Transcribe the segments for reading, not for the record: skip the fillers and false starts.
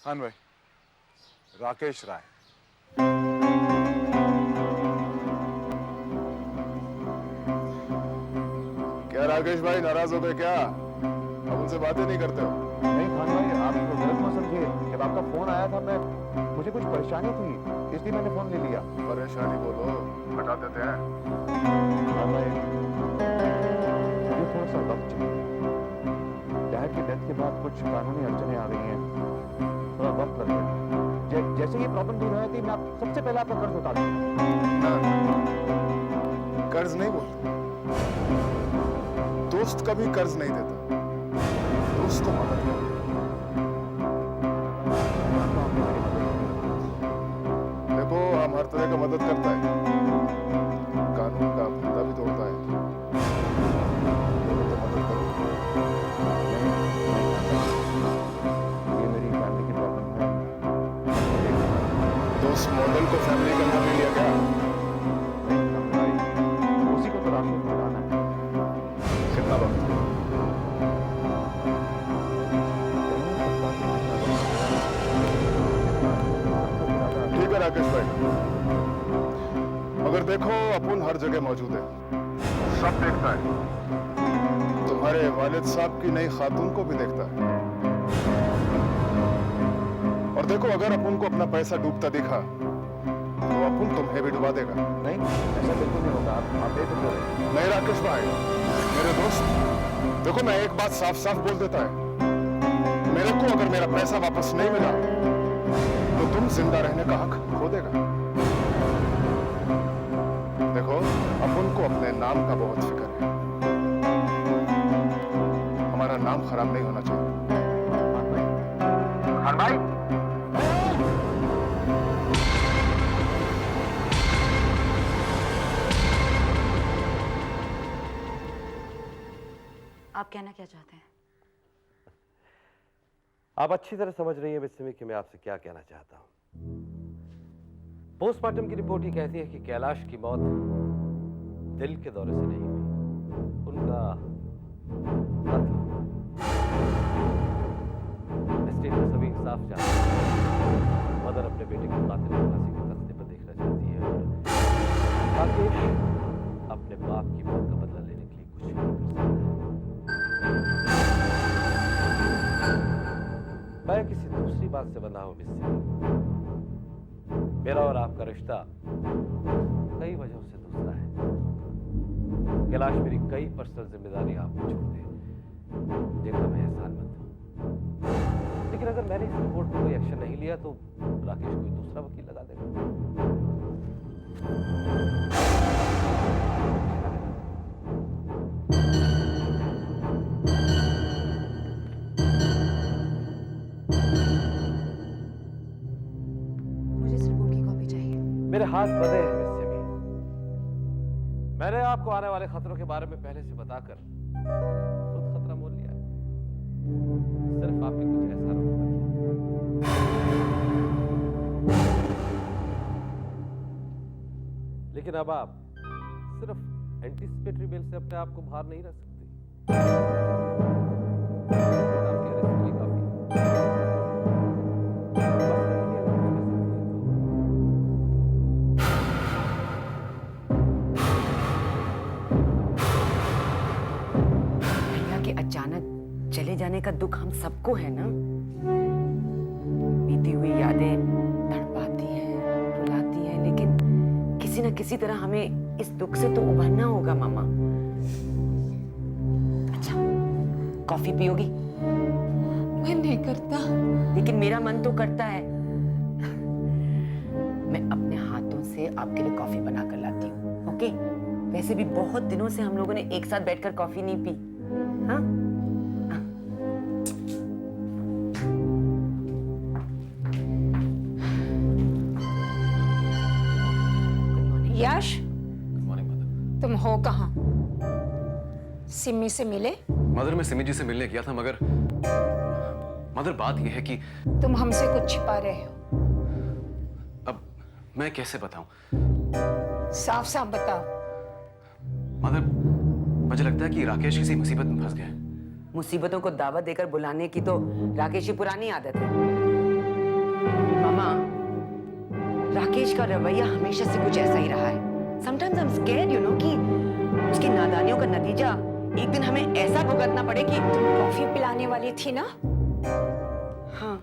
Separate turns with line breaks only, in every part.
खान भाई, राकेश राय। क्या राकेश भाई नाराज हो गए क्या? अब उनसे बातें नहीं करते हो?
नहीं खान भाई, आप गलत मत समझिए। जब आपका फोन आया था मुझे कुछ परेशानी थी, इसलिए मैंने फोन ले लिया।
परेशानी बोलो, हटा देते हैं।
खान भाई, मुझे थोड़ा सा वक्त चाहिए। डैड की डेथ के बाद कुछ कानूनी अड़चनें आ गई हैं, थोड़ा वक्त लगेगा। जैसे ये प्रॉब्लम दूर हो जाती, मैं सबसे पहले आपका कर्ज उतार दूंगा।
कर्ज नहीं बोलते, दोस्त कभी कर्ज नहीं देता, दोस्त तो मदद करता। देखो, हम हर तरह का मदद करता है, कानून का फंदा भी तोड़ता है। तो मदद करो।
ये मेरी फैमिली की प्रॉब्लम है।
तो उस मॉडल को फैमिली का नाम ले लिया क्या?
उसी को तो राशि लगाना है।
कितना वक्त? ठीक है राकेश भाई, मगर देखो अपन हर जगह मौजूद है, सब देखता है। तुम्हारे वालिद साहब की नई खातून को भी देखता है। और देखो, अगर अपन को अपना पैसा डूबता दिखा तो अपन तुम्हें भी डुबा देगा।
नहीं, ऐसा बिल्कुल नहीं होगा। आप बेफिक्र रहिए।
नहीं राकेश भाई, मेरे दोस्त, देखो मैं एक बात साफ साफ बोल देता है, मेरे को अगर मेरा पैसा वापस नहीं मिला तो तुम जिंदा रहने का हक खो देगा। देखो, अपन को अपने नाम का बहुत फिक्र है, हमारा नाम खराब नहीं होना चाहिए। खान भाई,
आप कहना क्या चाहते हैं?
आप अच्छी तरह समझ रही हैं बिस्मी कि मैं आपसे क्या कहना चाहता हूं। पोस्टमार्टम की रिपोर्ट ये कहती है कि कैलाश की मौत दिल के दौरे से नहीं हुई, उनका कत्ल। स्टेट में सभी इंसाफ चाहते हैं। मदर अपने बेटे को कातिल को फांसी के तख्ते पर देखना चाहती है और राकेश अपने बाप की मौत का बदला लेने के लिए कुछ भी कर सकता है। मैं किसी दूसरी बात से बंधा हूं मिस्सी। मेरा और आपका रिश्ता कई वजहों से दूसरा है। कैलाश मेरी कई पर्सनल जिम्मेदारी आपको छोड़ दे, जिनका मैं एहसानमंद हूं। लेकिन अगर मैंने इस रिपोर्ट पर कोई एक्शन नहीं लिया तो राकेश कोई दूसरा वकील लगा देगा। मेरे हाथ बंधे हैं मिस्सी मी। मैंने आपको आने वाले खतरों के बारे में पहले से बताकर खुद खतरा मोल लिया है, सिर्फ आपके कुछ एहसानों के बदले। लेकिन अब आप सिर्फ एंटीसिपेटरी बेल से अपने आप को बाहर नहीं रख सकती। आपके अरेस्ट के लिए काफी
अचानक चले जाने का दुख हम सबको है ना। बीती हुई यादें तड़पाती हैं, रुलाती हैं, लेकिन किसी न किसी तरह हमें इस दुख से तो उभरना होगा मामा। अच्छा, कॉफी पियोगी?
मन नहीं करता।
लेकिन मेरा मन तो करता है। मैं अपने हाथों से आपके लिए कॉफी बना कर लाती हूँ, ओके? वैसे भी बहुत दिनों से हम लोगों ने एक साथ बैठकर कॉफी नहीं पी। हाँ?
यश,
गुड मॉर्निंग मदर।
तुम हो कहाँ? सिमी से मिले?
मदर, मैं सिमी जी से मिलने गया था, मगर मदर बात यह है कि
तुम हमसे कुछ छिपा रहे हो।
अब मैं कैसे बताऊं?
साफ साफ बताओ।
मदर, मुझे लगता है कि राकेश किसी मुसीबत में फंस गया है।
मुसीबतों को दावत देकर बुलाने की तो राकेश की पुरानी आदत है। माँ, राकेश का रवैया हमेशा से कुछ ऐसा ही रहा है। Sometimes I'm scared, you know, कि उसकी नादानियों का नतीजा एक दिन हमें ऐसा भुगतना पड़े कि
कॉफी पिलाने वाली थी ना?
हाँ।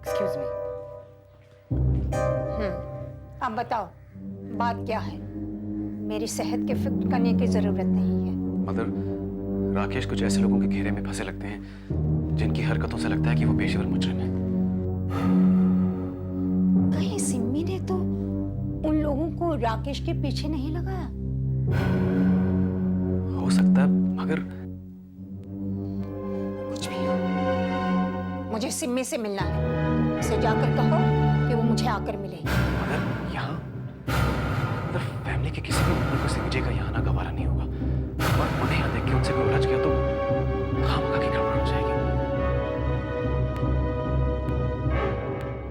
Excuse me.
अब बताओ, बात क्या है? मेरी सेहत की फिक्र करने की जरूरत नहीं है।
मदर, राकेश कुछ ऐसे लोगों के घेरे में फंसे लगते हैं जिनकी हरकतों से लगता है कि वो पेशेवर मुजरिम है।
कहीं सिम्मी ने तो उन लोगों को राकेश के पीछे नहीं लगाया?
हो सकता है, मगर
कुछ भी हो, मुझे सिम्मी से मिलना है। उसे जाकर कहो कि वो मुझे आकर मिले।
मगर यहाँ मदर, फैमिली के किसी भी मेंबर को से विजय का यहाँ आना गवारा नहीं होगा। और उन्हें यहाँ देख के उनसे कोई उलझ गया तो खामखा की गड़बड़ हो जाएगी।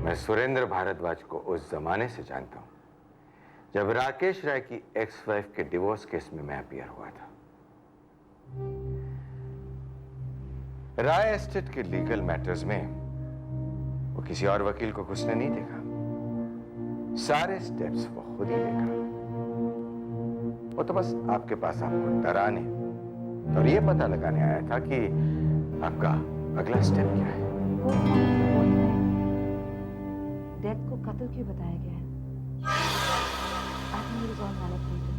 मैं सुरेंद्र भारद्वाज को उस जमाने से जानता हूं जब राकेश राय की एक्स वाइफ के डिवोर्स केस में मैं अपीयर हुआ था। राय एस्टेट के लीगल मैटर्स में वो किसी और वकील को घुसने नहीं देखा। सारे स्टेप्स वो खुद ही लेगा। वो तो बस आपके पास आपको डराने और ये पता लगाने आया था कि आपका अगला स्टेप क्या है।
डेथ को कत्ल क्यों बताया गया है? I think it is all manipulated.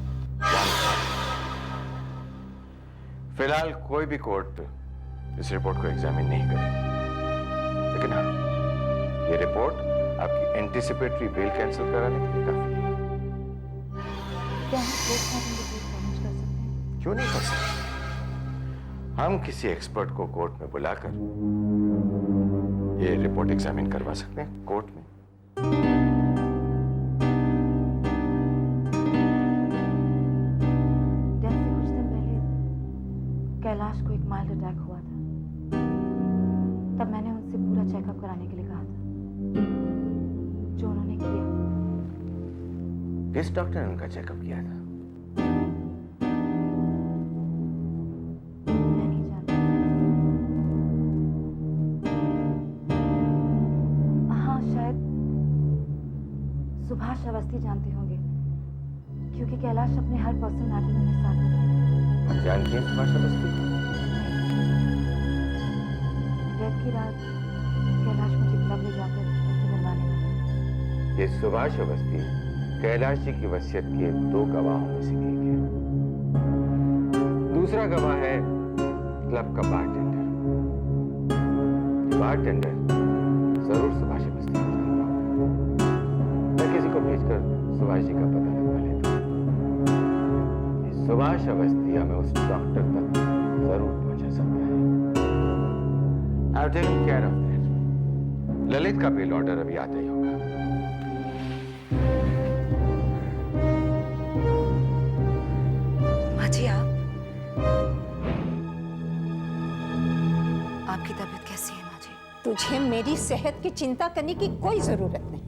फिलहाल कोई भी कोर्ट इस रिपोर्ट को एग्जामिन नहीं करेगी, लेकिन हाँ, ये रिपोर्ट आपकी एंटिसिपेटरी बेल कैंसिल कराने के लिए काफी है।
क्या हम पोस्टमार्टम रिपोर्ट फॉर्मेट कर सकते हैं?
क्यों नहीं कर सकते? हम किसी एक्सपर्ट को कोर्ट में बुलाकर ये रिपोर्ट एग्जामिन करवा सकते हैं कोर्ट में।
डेथ से कुछ दिन पहले कैलाश को एक माइल्ड अटैक हुआ था। तब मैंने उनसे पूरा चेकअप कराने के लिए कहा था, जो उन्होंने किया।
किस डॉक्टर ने उनका चेकअप किया था?
मैं नहीं जानती। हाँ, शायद सुभाष अवस्थी जानते होंगे, क्योंकि कैलाश अपने हर पर्सनल मैटर में उन्हें साथ देता है।
आप जानती हैं सुभाष अवस्थी को?
डेथ की रात कैलाश मुझे क्लब ले जाकर उनसे मिलवाने लगा।
ये सुभाष अवस्थी कैलाश जी की वसीयत के 2 गवाहों में से एक है। दूसरा गवाह है क्लब का बारटेंडर। बारटेंडर जरूर सुभाष अवस्थी को जानता होगा। मैं किसी को भेजकर सुभाष जी का पता लगवा लेता हूं। ये सुभाष अवस्थी हमें उस डॉक्टर तक जरूर पहुंचा सकता है। I'll take care of that. Lalit का बेल ऑर्डर अभी आता ही होगा।
माँ जी, आपकी तबीयत कैसी है माँ जी?
तुझे मेरी सेहत की चिंता करने की कोई जरूरत नहीं।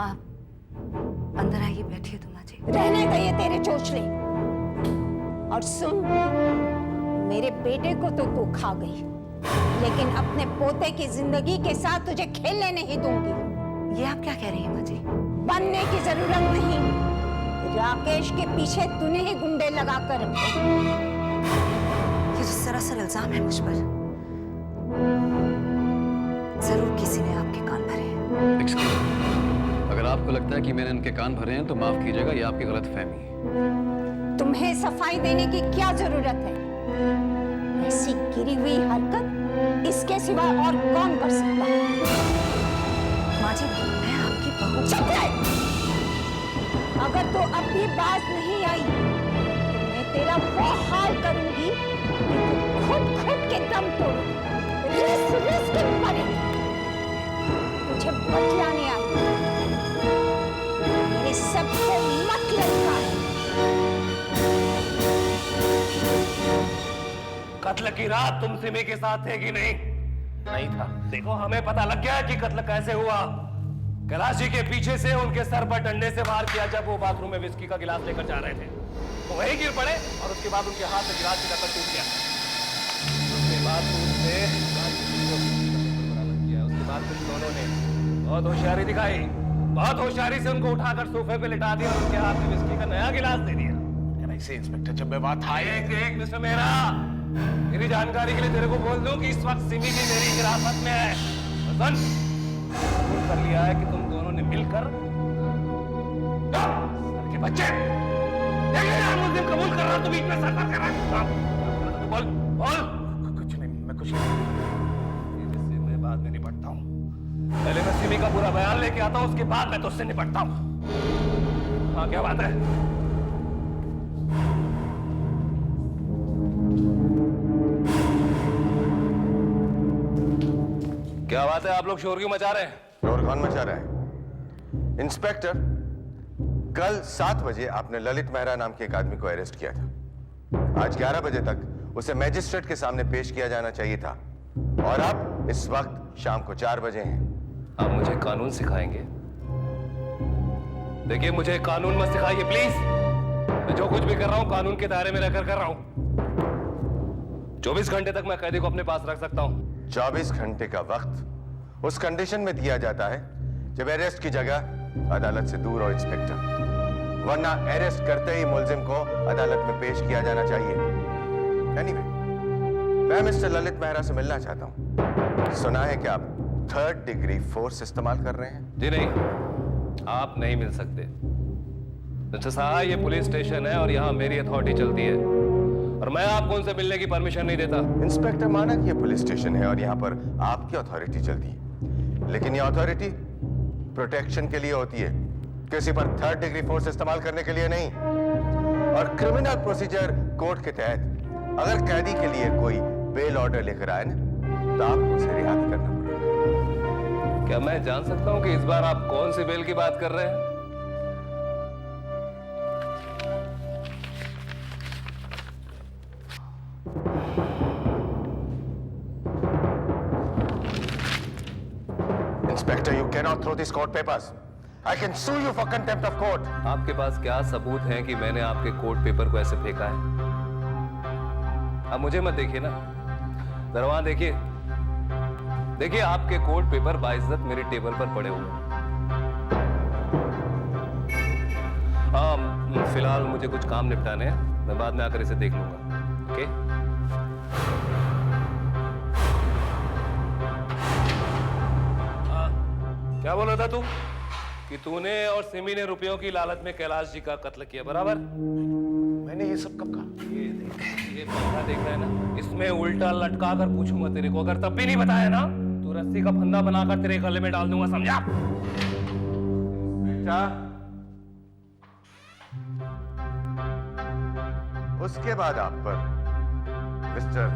आप अंदर आइए, बैठिए तो माँ जी।
रहने गए तेरे चोचले। और सुन, मेरे बेटे को तो तू खा गई, लेकिन अपने पोते की जिंदगी के साथ तुझे खेलने नहीं दूंगी।
ये आप क्या कह रही हैं माँ जी?
बनने की जरूरत नहीं। राकेश के पीछे तूने ही गुंडे लगा कर रखे।
ये तो सरासर इल्जाम है मुझ पर। जरूर किसी ने आपके कान भरे हैं।
एक्सक्यूज मी, अगर आपको लगता है कि मैंने इनके कान भरे हैं तो माफ कीजिएगा, ये आपकी गलतफहमी है।
तुम्हें सफाई देने की क्या जरूरत है? ऐसी गिरी हुई हरकत इसके सिवा और कौन कर सकता है?
माँ जी, मैं आपकी बहू।
चुप रह! अगर तो अब भी बात नहीं आई तो मैं तेरा वो हाल करूंगी कि तू खुद के दम तोड़ रिस के मरे। तुझे बतलाने आई, मेरे सबको मत लटका।
कत्ल की रात तुम सिमी के साथ थे कि नहीं? नहीं था। देखो, हमें पता लग गया कि कत्ल कैसे हुआ। कैलाश जी के पीछे से उनके सर पर डंडे से वार किया जब वो बाथरूम में विस्की का गिलास लेकर जा रहे थे। वो वहीं गिर पड़े और उसके बाद उनके हाथ से गिलास की ढक्कन टूट गया। उसके बाद उसने बहुत होशियारी दिखाई, बहुत होशियारी से उनको उठाकर सोफे पे लिटा दिया और उनके हाथ में विस्की का नया गिलास दे दिया।
ऐसे इंस्पेक्टर, जब मैं बात
एक मिस्टर मेरा, मेरी जानकारी के लिए तेरे को बोल दूं कि इस वक्त सिमी जी मेरी हिरासत में है। सुन, कबूल कर लिया है कि तुम दोनों ने मिलकर सर के बच्चे देख लिया, मुझे कबूल कर रहा, तू बीच में सर कर रहा है। बोल बोल।
कुछ नहीं, मैं कुछ नहीं।
इससे मैं बाद में निपटता हूँ। पहले मैं सिमी का पूरा बयान लेके आता हूँ, उसके बाद मैं तुझसे निपटता हूँ। हाँ, क्या बात है? क्या बात है, आप लोग शोर क्यों मचा रहे हैं?
शोर कौन मचा रहा है? इंस्पेक्टर, कल 7 बजे आपने ललित मेहरा नाम के एक आदमी को अरेस्ट किया था। आज 11 बजे तक उसे मैजिस्ट्रेट के सामने पेश किया जाना चाहिए था, और अब इस वक्त शाम को 4 बजे हैं।
आप मुझे कानून सिखाएंगे? देखिए, मुझे कानून मत सिखाइए प्लीज। मैं जो कुछ भी कर रहा हूं कानून के दायरे में रहकर कर रहा हूं। 24 घंटे तक मैं कैदी को अपने पास रख सकता हूं।
24 घंटे का वक्त उस कंडीशन में दिया जाता है जब अरेस्ट की जगह अदालत से दूर हो इंस्पेक्टर, वरना अरेस्ट करते ही मुलजिम को अदालत में पेश किया जाना चाहिए। एनीवे, मैं मिस्टर ललित मेहरा से मिलना चाहता हूं। सुना है कि आप 3rd डिग्री फोर्स इस्तेमाल कर रहे हैं?
जी नहीं, आप नहीं मिल सकते मिस्टर साहब। ये पुलिस स्टेशन है और यहाँ मेरी अथॉरिटी चलती है, और मैं आपको उनसे मिलने की परमिशन नहीं देता।
इंस्पेक्टर, माना कि ये पुलिस स्टेशन है और यहाँ पर आपकी अथॉरिटी चलती है, लेकिन ये अथॉरिटी प्रोटेक्शन के लिए होती है, किसी पर 3rd डिग्री फोर्स इस्तेमाल करने के लिए नहीं। और क्रिमिनल प्रोसीजर कोड के तहत अगर कैदी के लिए कोई बेल ऑर्डर लेकर आए ना, तो आपको उसे रिहा करना पड़ेगा।
क्या मैं जान सकता हूँ कि इस बार आप कौन सी बेल की बात कर रहे हैं?
Inspector, you cannot throw these court papers. I can sue you for contempt of court.
आपके पास क्या सबूत है कि मैंने आपके कोर्ट पेपर को ऐसे फेंका है? अब मुझे मत देखिए ना, जरा वहां देखिए। देखिए, आपके कोर्ट पेपर बाइज्जत मेरे टेबल पर पड़े हुए हैं। फिलहाल मुझे कुछ काम निपटाने हैं, मैं बाद में आकर इसे देख लूंगा। ओके? क्या बोल रहा था तू? कि तूने और सिमी ने रुपयों की लालच में कैलाश जी का कत्ल किया, बराबर?
मैंने ये सब कब कहा?
ये पंखा देख रहा है ना, इसमें उल्टा लटका कर पूछूंगा तेरे को। अगर तब भी नहीं बताया ना, तो रस्सी का फंदा बनाकर तेरे गले में डाल दूंगा, समझा?
बेटा, उसके बाद आप पर मिस्टर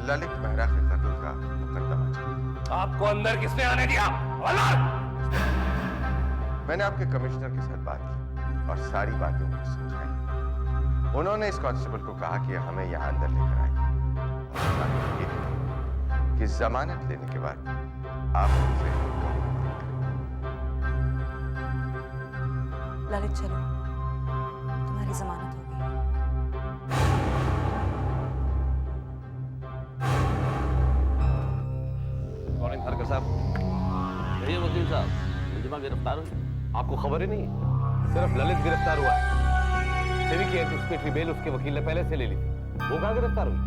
ललित मेहरा के कत्ल का मुकदमा चला।
आपको अंदर किसने आने दिया?
मैंने आपके कमिश्नर के साथ बात की और सारी बातें उन्हें समझाई। उन्होंने इस कांस्टेबल को कहा कि हमें यहाँ अंदर लेकर आए, कि जमानत लेने के बाद आप उनसे
ललित, चलो, तुम्हारी जमानत हो गई।
मॉर्निंग हरकर साहब।
कहिए वकील साहब, मुलजिमा गिरफ्तार हुई?
आपको खबर ही नहीं? सिर्फ ललित गिरफ्तार हुआ है। सिमी की एंटीसिपेटरी बेल उसके वकील ने पहले से ले ली थी। वो कहाँ गिरफ्तार हुई?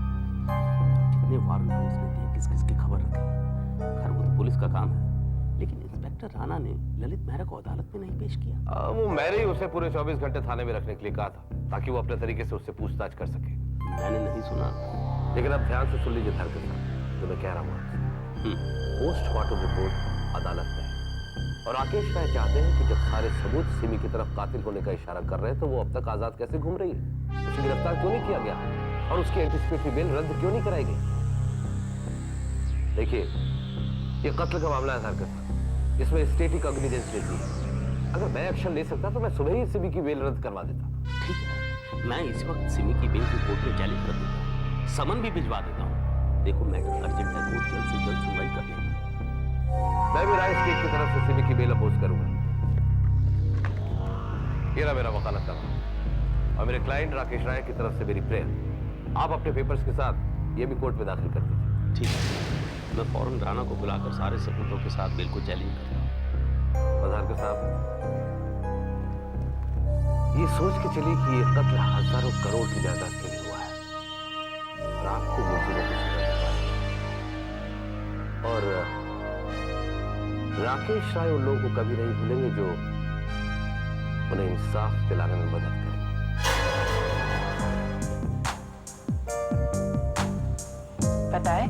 कितने वारंट है उसने दिए, किस किस की खबर रखी? खैर, वो तो पुलिस का काम है, लेकिन इंस्पेक्टर राणा ने ललित मेहरा को अदालत में नहीं पेश किया।
वो मैंने ही उसे पूरे 24 घंटे थाने में रखने के लिए कहा था, ताकि वो अपने तरीके से उससे पूछताछ कर सके।
मैंने नहीं सुना।
लेकिन अब ध्यान से सुन लीजिए हरकर साहब, जो मैं कह रहा हूँ। पोस्टमार्टम रिपोर्ट अदालत में है, और राकेश राय चाहते हैं कि जब सारे सबूत सिमी की तरफ कातिल होने का इशारा कर रहे हैं, तो वो अब तक आजाद कैसे घूम रही है? उसे गिरफ्तार क्यों नहीं किया गया, और उसकी एंटीसिपेटरी बेल रद्द क्यों नहीं कराई गई? देखिए, ये कत्ल का मामला है हरकर साहब, इसमें स्टेट ही कॉग्निजेंस लेती है। अगर मैं एक्शन ले सकता तो मैं सुबह ही सिमी की बेल रद्द करवा देता।
ठीक है, मैं इस वक्त सिमी की बेल को कोर्ट में चैलेंज कर देता हूँ, समन भी भिजवा देता हूँ। देखो, मैटर अर्जेंट है, कोर्ट जल्द से जल्द सुनवाई कर लेगी।
मैं भी राय स्टेट की तरफ से सिमी की बेल अपोज करूंगा। ये रहा मेरा वकालतनामा, और मेरे क्लाइंट राकेश राय की तरफ से मेरी प्रेयर। आप अपने पेपर्स के साथ ये भी कोर्ट में दाखिल कर दीजिए।
ठीक है, मैं फौरन राणा को बुलाकर सारे सबूतों के साथ बेल को चैलेंज करता हूँ।
भार्गव साहब, ये सोच के चलिए कि ये कत्ल हजारों करोड़ की जायदाद के लिए हुआ है और आपको मुसीबत में सजा दिलवा दी। और राकेश राय उन लोगों को कभी नहीं भूलेंगे जो उन्हें इंसाफ दिलाने में मदद करेंगे।
पता है,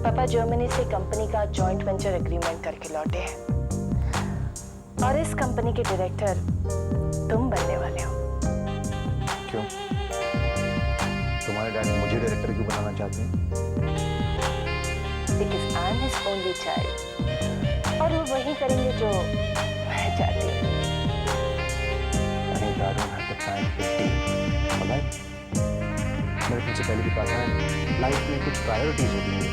पापा जर्मनी से कंपनी का जॉइंट वेंचर एग्रीमेंट करके लौटे हैं और इस कंपनी के डायरेक्टर तुम बनने वाले हो।
क्यों? तुम्हारे डैडी मुझे डायरेक्टर क्यों बनाना चाहते हैं?
Because I'm his only child और वो वही करेंगे जो मैं चाहती हूँ।
I don't have the time to think. Alright? मेरे तुमसे पहले भी कहा था, लाइफ में कुछ प्रायोरिटीज होती हैं।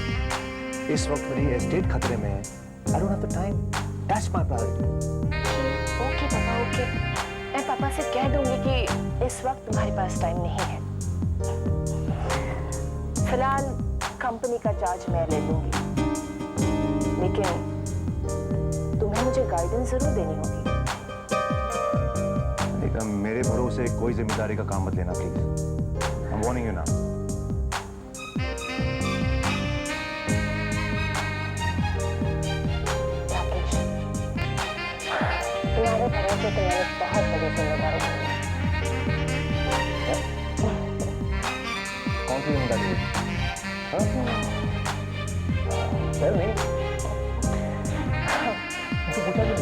इस वक्त मेरी एस्टेट खतरे में है। I don't have the time. That's my priority.
Okay पापा, ओके। मैं पापा से कह दूंगी कि इस वक्त तुम्हारे पास टाइम नहीं है। फिलहाल कंपनी का चार्ज मैं ले लूंगी, लेकिन तुम्हें मुझे गाइडेंस जरूर देनी होगी।
मेरे भरोसे कोई जिम्मेदारी का काम मत लेना please. I'm warning you now.
Rakesh, तुम्हारे भरोसे तो मैंने बहुत बड़ी जिम्मेदारी ली है।
कौन सी जिम्मेदारी? Tell me. मुझे पूछा क्यों?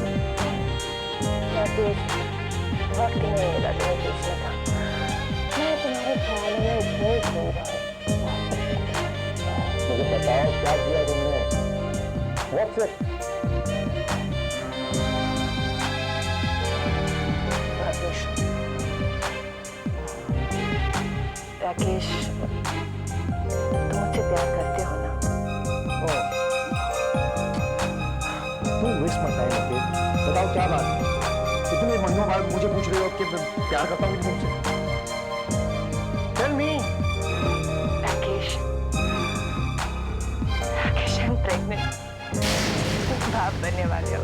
राकेश, वक्त नहीं मिला तुम्हें पूछने का। मैं तुम्हारे ख्यालों में इतनी खो रहा हूँ।
मुझे बताओ क्या किया तुमने? What's it?
राकेश, राकेश, तुम मुझसे प्यार करते हो ना?
Don't waste my time, okay? बताओ क्या बात है? इतने महीनों बाद मुझे पूछ रहे हो कि मैं प्यार करता हूँ तुमसे? Tell me.
Rakesh, Rakesh, I'm pregnant. तुम बाप बनने वाले हो।